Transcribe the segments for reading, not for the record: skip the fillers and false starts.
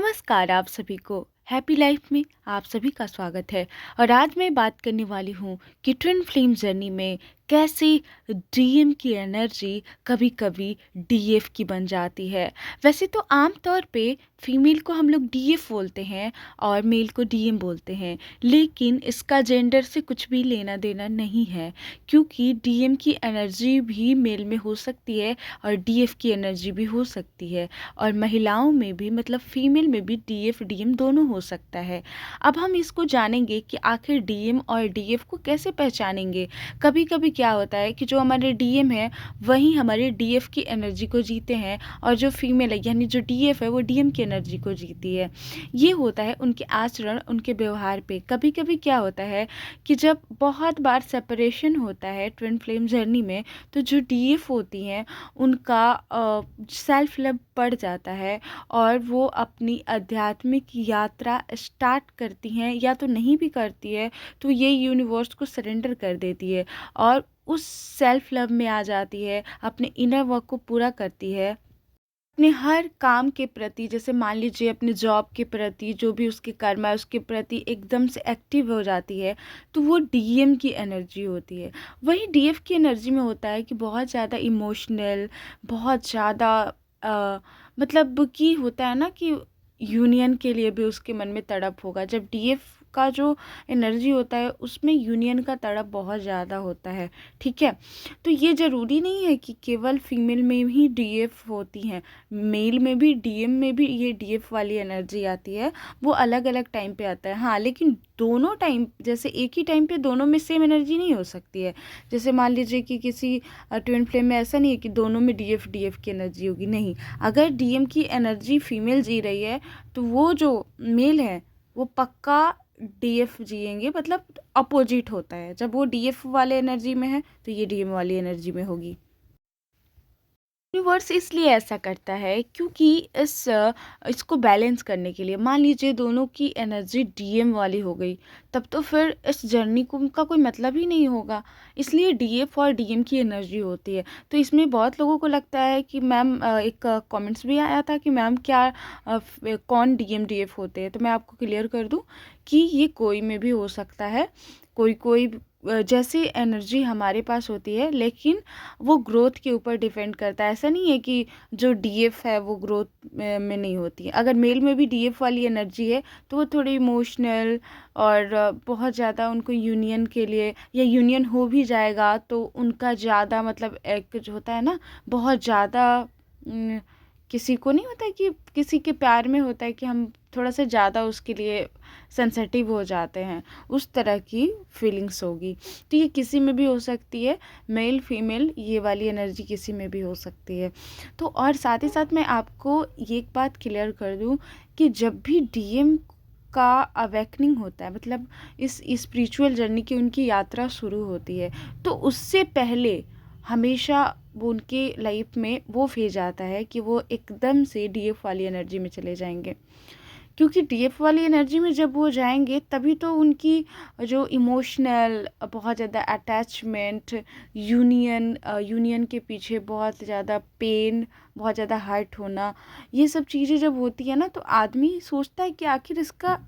नमस्कार आप सभी को। हैप्पी लाइफ में आप सभी का स्वागत है। और आज मैं बात करने वाली हूँ कि ट्विन फ्लेम जर्नी में कैसे डीएम की एनर्जी कभी-कभी डीएफ की बन जाती है। वैसे तो आम तौर पे फीमेल को हम लोग डीएफ बोलते हैं और मेल को डीएम बोलते हैं, लेकिन इसका जेंडर से कुछ भी लेना देना नहीं है, क्योंकि डीएम की एनर्जी भी मेल में हो सकती है और डीएफ की एनर्जी भी हो सकती है। और महिलाओं में भी मतलब फीमेल में भी डीएफ डीएम दोनों हो सकता है। अब हम इसको जानेंगे कि आखिर डीएम और डीएफ को कैसे पहचानेंगे। कभी कभी क्या होता है कि जो हमारे डीएम है वही हमारे डीएफ की एनर्जी को जीते हैं, और जो फीमेल है यानी जो डीएफ है वो डीएम की एनर्जी को जीती है। ये होता है उनके आचरण, उनके व्यवहार पे। कभी कभी क्या होता है कि जब बहुत बार सेपरेशन होता है ट्विन फ्लेम जर्नी में, तो जो डीएफ होती हैं उनका सेल्फ लव बढ़ जाता है और वो अपनी आध्यात्मिक यात्रा स्टार्ट करती हैं, या तो नहीं भी करती है तो ये यूनिवर्स को सरेंडर कर देती है और उस सेल्फ लव में आ जाती है, अपने इनर वर्क को पूरा करती है। अपने हर काम के प्रति, जैसे मान लीजिए अपने जॉब के प्रति, जो भी उसके कर्म है उसके प्रति एकदम से एक्टिव हो जाती है, तो वो डीएम की एनर्जी होती है। वही डीएफ की एनर्जी में होता है कि बहुत ज़्यादा इमोशनल, बहुत ज़्यादा मतलब कि होता है ना कि यूनियन के लिए भी उसके मन में तड़प होगा। जब डीएफ का जो एनर्जी होता है उसमें यूनियन का तड़प बहुत ज़्यादा होता है। ठीक है, तो ये ज़रूरी नहीं है कि केवल फीमेल में ही डीएफ होती हैं, मेल में भी डीएम में भी ये डीएफ वाली एनर्जी आती है। वो अलग अलग टाइम पे आता है, हाँ, लेकिन दोनों टाइम जैसे एक ही टाइम पे दोनों में सेम एनर्जी नहीं हो सकती है। जैसे मान लीजिए कि किसी ट्विन फ्लेम में ऐसा नहीं है कि दोनों में डीएफ डीएफ की एनर्जी होगी, नहीं। अगर डीएम की एनर्जी फीमेल जी रही है तो वो जो मेल है वो पक्का डीएफ जिएंगे, मतलब अपोजिट होता है। जब वो डीएफ वाले एनर्जी में है तो ये डीएम वाली एनर्जी में होगी। यूनिवर्स इसलिए ऐसा करता है क्योंकि इसको बैलेंस करने के लिए, मान लीजिए दोनों की एनर्जी डीएम वाली हो गई, तब तो फिर इस जर्नी को का कोई मतलब ही नहीं होगा। इसलिए डीएफ और डीएम की एनर्जी होती है। तो इसमें बहुत लोगों को लगता है कि मैम, एक कमेंट्स भी आया था कि मैम क्या कौन डीएम डीएफ होते हैं, तो मैं आपको क्लियर कर दूं कि ये कोई में भी हो सकता है। कोई कोई जैसी एनर्जी हमारे पास होती है, लेकिन वो ग्रोथ के ऊपर डिपेंड करता है। ऐसा नहीं है कि जो डीएफ है वो ग्रोथ में नहीं होती है। अगर मेल में भी डीएफ वाली एनर्जी है तो वो थोड़ी इमोशनल और बहुत ज़्यादा उनको यूनियन के लिए, या यूनियन हो भी जाएगा तो उनका ज़्यादा मतलब एक जो होता है ना, बहुत ज़्यादा किसी को नहीं होता है कि किसी के प्यार में होता है कि हम थोड़ा सा ज़्यादा उसके लिए सेंसिटिव हो जाते हैं, उस तरह की फीलिंग्स होगी। तो ये किसी में भी हो सकती है, मेल फीमेल ये वाली एनर्जी किसी में भी हो सकती है। तो और साथ ही साथ मैं आपको ये एक बात क्लियर कर दूं कि जब भी डीएम का अवेकनिंग होता है, मतलब इस स्पिरिचुअल जर्नी की उनकी यात्रा शुरू होती है, तो उससे पहले हमेशा वो उनके लाइफ में वो फेज आता है कि वो एकदम से डीएफ वाली एनर्जी में चले जाएंगे। क्योंकि डीएफ वाली एनर्जी में जब वो जाएंगे तभी तो उनकी जो इमोशनल बहुत ज़्यादा अटैचमेंट, यूनियन के पीछे बहुत ज़्यादा पेन, बहुत ज़्यादा हर्ट होना, ये सब चीज़ें जब होती है ना, तो आदमी सोचता है कि आखिर इसका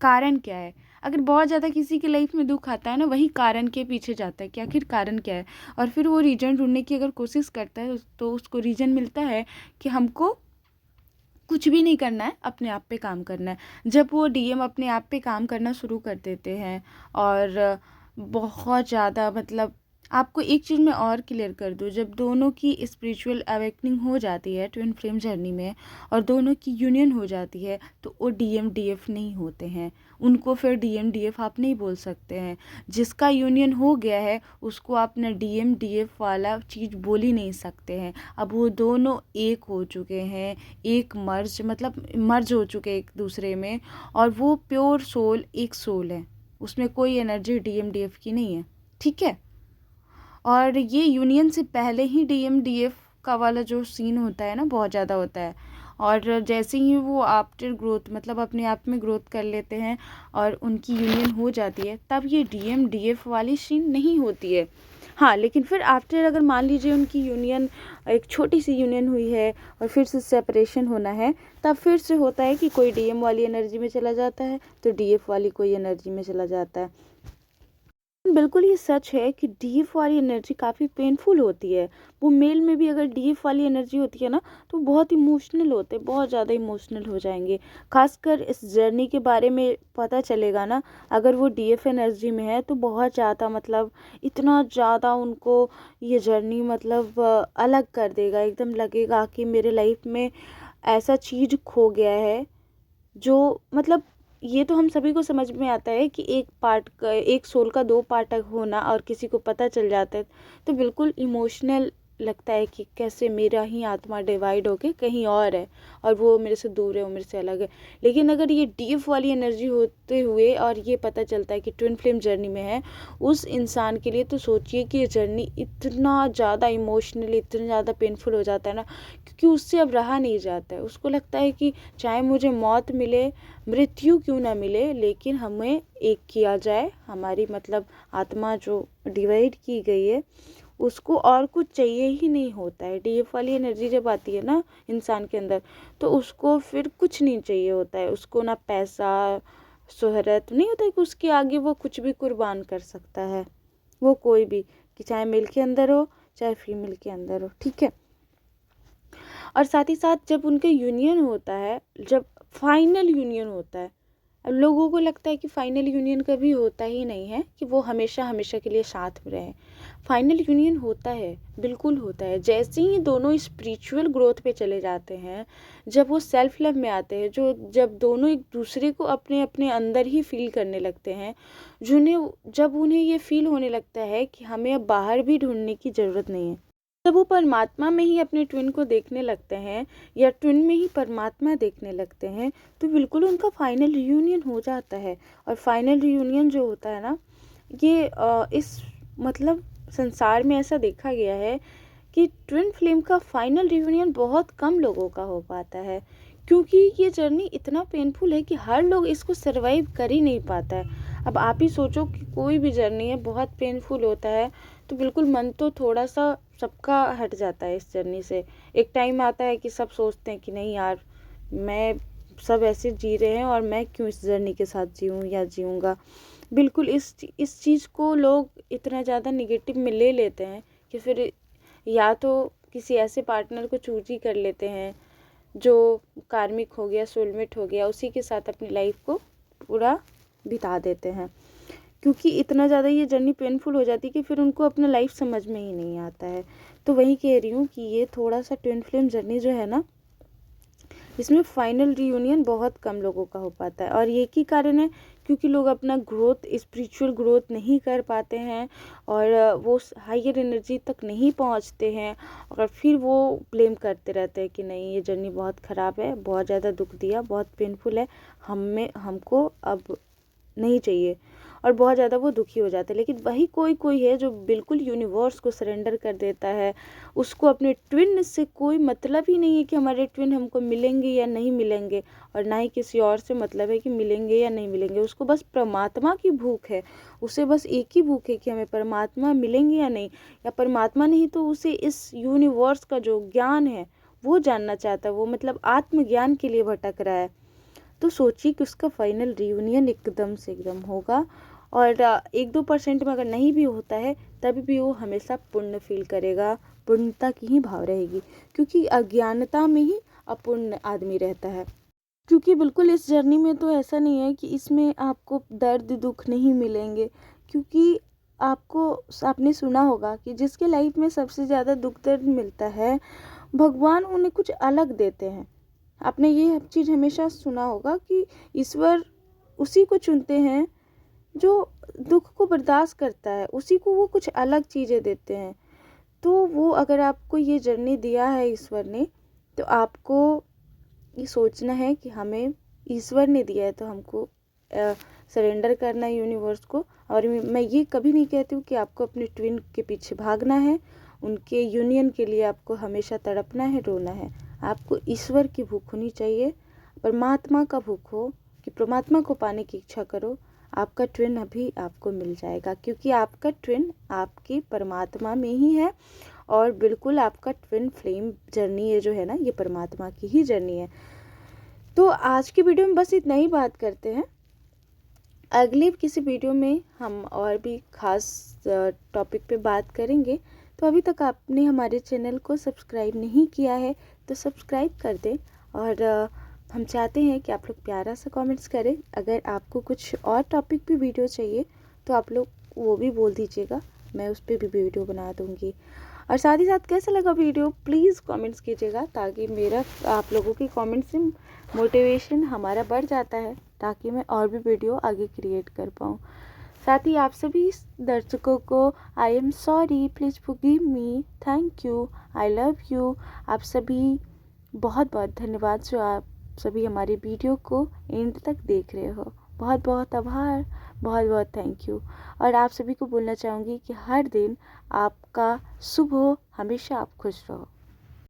कारण क्या है। अगर बहुत ज़्यादा किसी की लाइफ में दुख आता है ना, वही कारण के पीछे जाता है कि आखिर कारण क्या है, और फिर वो रीजन ढूंढने की अगर कोशिश करता है तो उसको रीजन मिलता है कि हमको कुछ भी नहीं करना है, अपने आप पे काम करना है। जब वो डीएम अपने आप पे काम करना शुरू कर देते हैं और बहुत ज़्यादा मतलब आपको एक चीज़ मैं और क्लियर कर दूँ, जब दोनों की स्पिरिचुअल अवेकनिंग हो जाती है ट्विन फ्लेम जर्नी में और दोनों की यूनियन हो जाती है, तो वो डीएम डीएफ नहीं होते हैं। उनको फिर डीएम डीएफ आप नहीं बोल सकते हैं। जिसका यूनियन हो गया है उसको आप ना डीएम डीएफ वाला चीज़ बोल ही नहीं सकते हैं। अब वो दोनों एक हो चुके हैं, एक मर्ज मतलब मर्ज हो चुके एक दूसरे में, और वो प्योर सोल एक सोल है, उसमें कोई एनर्जी डीएम डीएफ की नहीं है। ठीक है, और ये यूनियन से पहले ही डीएम डीएफ का वाला जो सीन होता है ना, बहुत ज़्यादा होता है। और जैसे ही वो आफ्टर ग्रोथ मतलब अपने आप में ग्रोथ कर लेते हैं और उनकी यूनियन हो जाती है, तब ये डीएम डीएफ वाली सीन नहीं होती है। हाँ, लेकिन फिर आफ्टर अगर मान लीजिए उनकी यूनियन एक छोटी सी यूनियन हुई है और फिर से सेपरेशन होना है, तब फिर से होता है कि कोई डीएम वाली एनर्जी में चला जाता है तो डीएफ वाली कोई एनर्जी में चला जाता है। बिल्कुल ये सच है कि डीएफ वाली एनर्जी काफ़ी पेनफुल होती है। वो मेल में भी अगर डीएफ वाली एनर्जी होती है ना, तो बहुत इमोशनल होते हैं, बहुत ज़्यादा इमोशनल हो जाएंगे। खासकर इस जर्नी के बारे में पता चलेगा ना, अगर वो डीएफ एनर्जी में है तो बहुत ज़्यादा मतलब इतना ज़्यादा उनको ये जर्नी मतलब अलग कर देगा। एकदम लगेगा कि मेरे लाइफ में ऐसा चीज़ खो गया है जो मतलब ये तो हम सभी को समझ में आता है कि एक पार्ट का एक सोल का दो पार्ट होना और किसी को पता चल जाता है तो बिल्कुल इमोशनल लगता है कि कैसे मेरा ही आत्मा डिवाइड होके कहीं और है और वो मेरे से दूर है, वो मेरे से अलग है। लेकिन अगर ये डीप वाली एनर्जी होते हुए और ये पता चलता है कि ट्विन फ्लेम जर्नी में है उस इंसान के लिए, तो सोचिए कि ये जर्नी इतना ज़्यादा इमोशनली इतना ज़्यादा पेनफुल हो जाता है ना, क्योंकि उससे अब रहा नहीं जाता है। उसको लगता है कि चाहे मुझे मौत मिले, मृत्यु क्यों ना मिले, लेकिन हमें एक किया जाए। हमारी मतलब आत्मा जो डिवाइड की गई है उसको और कुछ चाहिए ही नहीं होता है। डीएफ वाली एनर्जी जब आती है ना इंसान के अंदर, तो उसको फिर कुछ नहीं चाहिए होता है। उसको ना पैसा शोहरत नहीं होता है कि उसके आगे वो कुछ भी कुर्बान कर सकता है, वो कोई भी, कि चाहे मेल के अंदर हो चाहे फीमेल के अंदर हो, ठीक है। और साथ ही साथ जब उनका यूनियन होता है, जब फाइनल यूनियन होता है, अब लोगों को लगता है कि फाइनल यूनियन कभी होता ही नहीं है कि वो हमेशा हमेशा के लिए साथ में रहें। फाइनल यूनियन होता है, बिल्कुल होता है। जैसे ही दोनों स्पिरिचुअल ग्रोथ पे चले जाते हैं, जब वो सेल्फ लव में आते हैं, जो जब दोनों एक दूसरे को अपने अपने अंदर ही फील करने लगते हैं, जब उन्हें ये फील होने लगता है कि हमें अब बाहर भी ढूंढने की ज़रूरत नहीं है, जब वो परमात्मा में ही अपने ट्विन को देखने लगते हैं या ट्विन में ही परमात्मा देखने लगते हैं, तो बिल्कुल उनका फाइनल रियूनियन हो जाता है। और फाइनल रियूनियन जो होता है ना, ये इस मतलब संसार में ऐसा देखा गया है कि ट्विन फ्लेम का फाइनल रियूनियन बहुत कम लोगों का हो पाता है, क्योंकि ये जर्नी इतना पेनफुल है कि हर लोग इसको सरवाइव कर ही नहीं पाता है। अब आप ही सोचो कि कोई भी जर्नी है बहुत पेनफुल होता है, तो बिल्कुल मन तो थोड़ा सा सबका हट जाता है इस जर्नी से। एक टाइम आता है कि सब सोचते हैं कि नहीं यार, मैं सब ऐसे जी रहे हैं और मैं क्यों इस जर्नी के साथ जीऊँ या जीऊँगा। बिल्कुल इस चीज़ को लोग इतना ज़्यादा निगेटिव में ले लेते हैं कि फिर या तो किसी ऐसे पार्टनर को चूज ही कर लेते हैं जो कार्मिक हो गया, सोलमेट हो गया, उसी के साथ अपनी लाइफ को पूरा बिता देते हैं। क्योंकि इतना ज़्यादा ये जर्नी पेनफुल हो जाती है कि फिर उनको अपना लाइफ समझ में ही नहीं आता है। तो वही कह रही हूँ कि ये थोड़ा सा ट्विन फ्लेम जर्नी जो है ना, इसमें फाइनल रियूनियन बहुत कम लोगों का हो पाता है। और ये की कारण है क्योंकि लोग अपना ग्रोथ, स्पिरिचुअल ग्रोथ नहीं कर पाते हैं और वो हायर एनर्जी तक नहीं पहुंचते हैं, और फिर वो ब्लेम करते रहते हैं कि नहीं ये जर्नी बहुत ख़राब है, बहुत ज़्यादा दुख दिया, बहुत पेनफुल है, हमको अब नहीं चाहिए, और बहुत ज़्यादा वो दुखी हो जाता है। लेकिन वही कोई कोई है जो बिल्कुल यूनिवर्स को सरेंडर कर देता है। उसको अपने ट्विन से कोई मतलब ही नहीं है कि हमारे ट्विन हमको मिलेंगे या नहीं मिलेंगे, और ना ही किसी और से मतलब है कि मिलेंगे या नहीं मिलेंगे। उसको बस परमात्मा की भूख है, उसे बस एक ही भूख है कि हमें परमात्मा मिलेंगे या नहीं, या परमात्मा नहीं तो उसे इस यूनिवर्स का जो ज्ञान है वो जानना चाहता है। वो मतलब आत्मज्ञान के लिए भटक रहा है। तो सोचिए कि उसका फाइनल रियूनियन एकदम होगा, और 1-2% में अगर नहीं भी होता है तभी भी वो हमेशा पुण्य फील करेगा, पुण्यता की ही भाव रहेगी, क्योंकि अज्ञानता में ही अपुण्य आदमी रहता है। क्योंकि बिल्कुल इस जर्नी में तो ऐसा नहीं है कि इसमें आपको दर्द दुख नहीं मिलेंगे, क्योंकि आपने सुना होगा कि जिसके लाइफ में सबसे ज़्यादा दुख दर्द मिलता है, भगवान उन्हें कुछ अलग देते हैं। आपने ये चीज़ हमेशा सुना होगा कि ईश्वर उसी को चुनते हैं जो दुख को बर्दाश्त करता है, उसी को वो कुछ अलग चीज़ें देते हैं। तो वो अगर आपको ये जर्नी दिया है ईश्वर ने, तो आपको ये सोचना है कि हमें ईश्वर ने दिया है तो हमको सरेंडर करना है यूनिवर्स को। और मैं ये कभी नहीं कहती हूँ कि आपको अपने ट्विन के पीछे भागना है, उनके यूनियन के लिए आपको हमेशा तड़पना है, रोना है। आपको ईश्वर की भूख होनी चाहिए, परमात्मा का भूख हो कि परमात्मा को पाने की इच्छा करो। आपका ट्विन अभी आपको मिल जाएगा, क्योंकि आपका ट्विन आपके परमात्मा में ही है। और बिल्कुल आपका ट्विन फ्लेम जर्नी ये जो है ना, ये परमात्मा की ही जर्नी है। तो आज की वीडियो में बस इतना ही बात करते हैं। अगले किसी वीडियो में हम और भी ख़ास टॉपिक पे बात करेंगे। तो अभी तक आपने हमारे चैनल को सब्सक्राइब नहीं किया है तो सब्सक्राइब कर दें। और हम चाहते हैं कि आप लोग प्यारा सा कमेंट्स करें। अगर आपको कुछ और टॉपिक पे वीडियो चाहिए तो आप लोग वो भी बोल दीजिएगा, मैं उस पर भी वीडियो बना दूँगी। और साथ ही साथ कैसा लगा वीडियो प्लीज़ कमेंट्स कीजिएगा, ताकि मेरा आप लोगों के कमेंट से मोटिवेशन हमारा बढ़ जाता है, ताकि मैं और भी वीडियो आगे क्रिएट कर पाऊँ। साथ ही आप सभी दर्शकों को I am sorry, please forgive me, thank you, I love you. आप सभी बहुत बहुत धन्यवाद जो आप सभी हमारी वीडियो को एंड तक देख रहे हो। बहुत बहुत आभार, बहुत बहुत थैंक यू। और आप सभी को बोलना चाहूँगी कि हर दिन आपका शुभ हो, हमेशा आप खुश रहो।